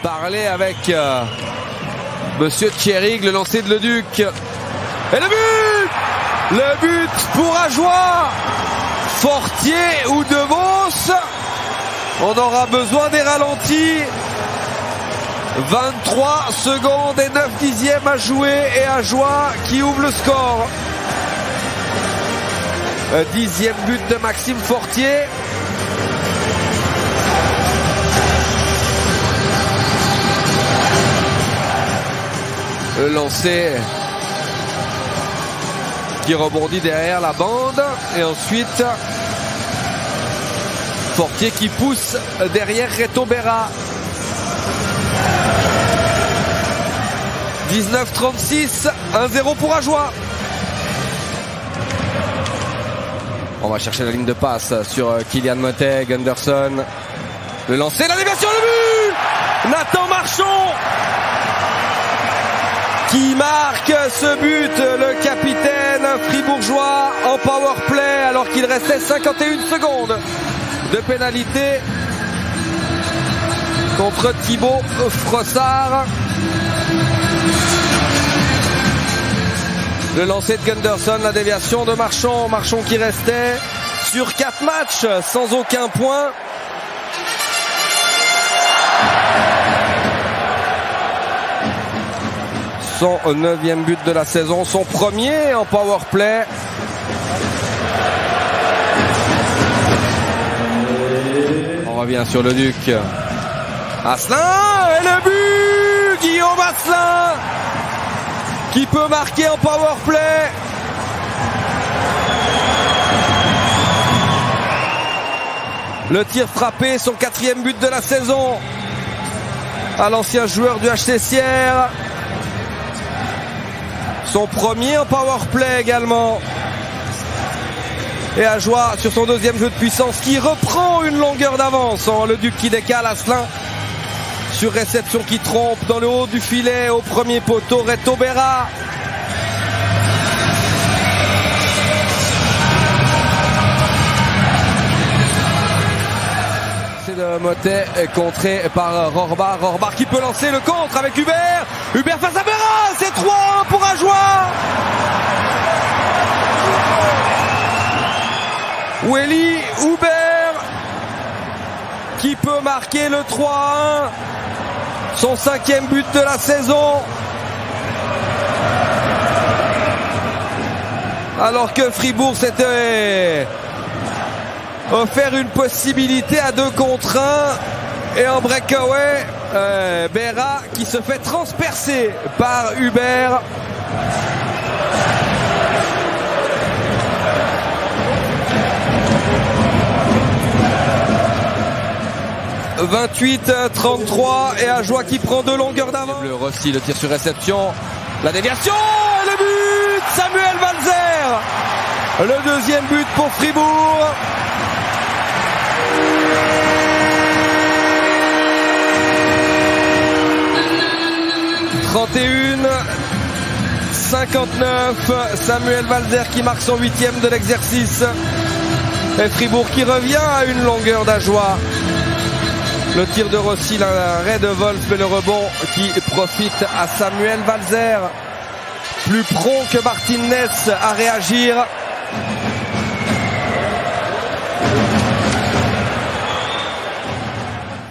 parler avec Monsieur Thierry, le lancer de Leduc. Et le but! Le but pour Ajoie! Fortier ou De Vos? On aura besoin des ralentis. 23 secondes et 9 dixièmes à jouer et Ajoie qui ouvre le score. 10e but de Maxime Fortier. Le lancer qui rebondit derrière la bande et ensuite Fortier qui pousse derrière Reto Berra. 19-36, 1-0 pour Ajoie. On va chercher la ligne de passe sur Kylian Motet, Gunderson. Le lancer, la déviation, le but! Nathan Marchand qui marque ce but, le capitaine fribourgeois en power play alors qu'il restait 51 secondes de pénalité contre Thibaut Frossard. Le lancer de Gunderson, la déviation de Marchand. Marchand qui restait sur 4 matchs sans aucun point. Son 9e but de la saison, son premier en power play. On revient sur le Duc. Asselin et le but! Guillaume Asselin qui peut marquer en power play. Le tir frappé, son 4e but de la saison à l'ancien joueur du HC Sierre. Son premier en power play également. Et Ajoie sur son 2e jeu de puissance qui reprend une longueur d'avance. Le Duc qui décale Asselin sur réception qui trompe dans le haut du filet au premier poteau. Reto Berra. C'est de Motet contré par Rorbar. Rorbar qui peut lancer le contre avec Hubert. Hubert face à Berra. C'est 3-1 pour Ajoie. Weli Hubert qui peut marquer le 3-1. Son 5e but de la saison. Alors que Fribourg s'était offert une possibilité à 2 contre 1. Et en breakaway, Berra qui se fait transpercer par Hubert. « 28-33 et Ajoie qui prend 2 longueurs d'avance. Le Rossi, le tir sur réception, la déviation, le but, Samuel Walzer, le 2e but pour Fribourg. « 31-59, Samuel Walzer qui marque son 8e de l'exercice. Et Fribourg qui revient à une longueur d'Ajoie. Le tir de Rossi, l'arrêt de Wolf et le rebond qui profite à Samuel Walzer. Plus prompt que Martinez à réagir.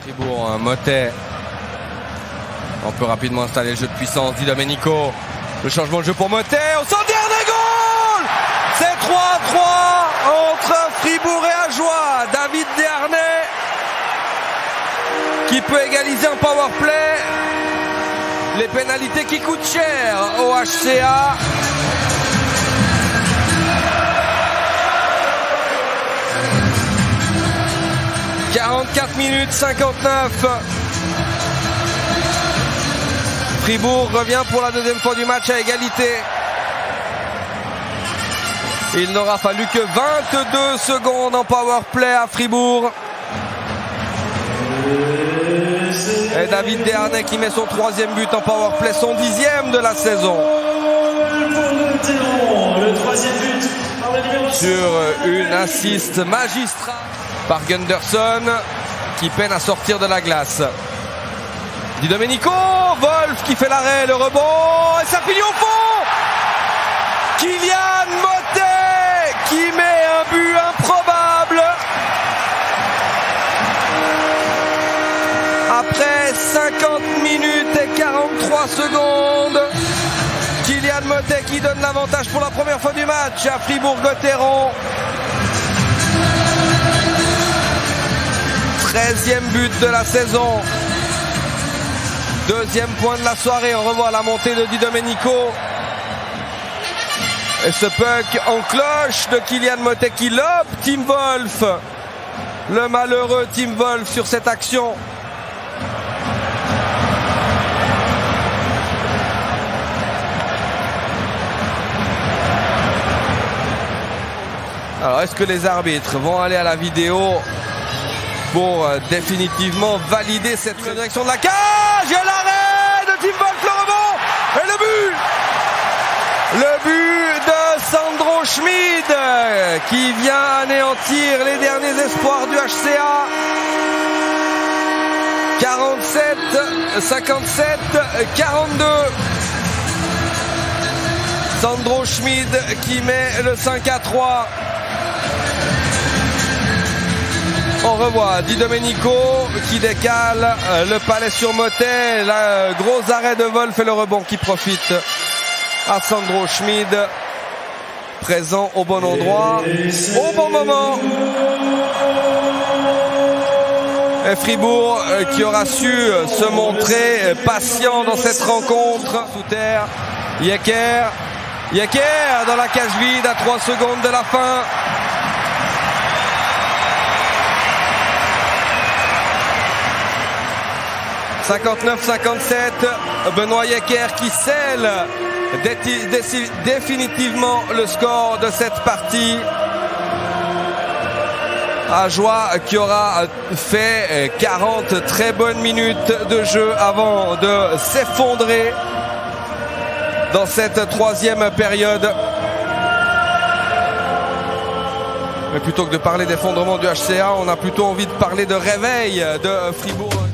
Fribourg, Motet. On peut rapidement installer le jeu de puissance. Di Domenico. Le changement de jeu pour Motet. Au centre des goal! C'est 3-3 entre Fribourg et Ajoie. David Desharnais qui peut égaliser en power play. Les pénalités qui coûtent cher au HCA. « 44 minutes 59. Fribourg revient pour la 2e fois du match à égalité. Il n'aura fallu que 22 secondes en power play à Fribourg. Et David Desharnais qui met son 3e but en power play, son 10e de la saison. Le 3e but par le numéro sur une assist magistrale par Gunderson qui peine à sortir de la glace. Di Domenico, Wolf qui fait l'arrêt, le rebond, et ça finit au fond. Kylian Mottet qui met un but improbable. Après 50 minutes et 43 secondes, Kylian Mottet qui donne l'avantage pour la première fois du match à Fribourg-Gotteron. 13e but de la saison. Deuxième point de la soirée. On revoit la montée de Di Domenico. Et ce puck en cloche de Kylian Mottet qui lobe Tim Wolf. Le malheureux Tim Wolf sur cette action. Alors, est-ce que les arbitres vont aller à la vidéo pour définitivement valider cette direction de la cage? Il y a l'arrêt de Tim Wolf, le rebond et le but. Le but de Sandro Schmid qui vient anéantir les derniers espoirs du HCA. 47, 57, 42. Sandro Schmid qui met le 5-3. On revoit Di Domenico qui décale le palais sur Mottet. Le gros arrêt de Wolf et le rebond qui profite à Sandro Schmid. Présent au bon endroit, au bon moment. Et Fribourg qui aura su se montrer patient dans cette rencontre. Sous terre, Yecker dans la cage vide à 3 secondes de la fin. « 59-57, Benoît Yecker qui scelle définitivement le score de cette partie. Ajoie qui aura fait 40 très bonnes minutes de jeu avant de s'effondrer dans cette troisième période. Mais plutôt que de parler d'effondrement du HCA, on a plutôt envie de parler de réveil de Fribourg.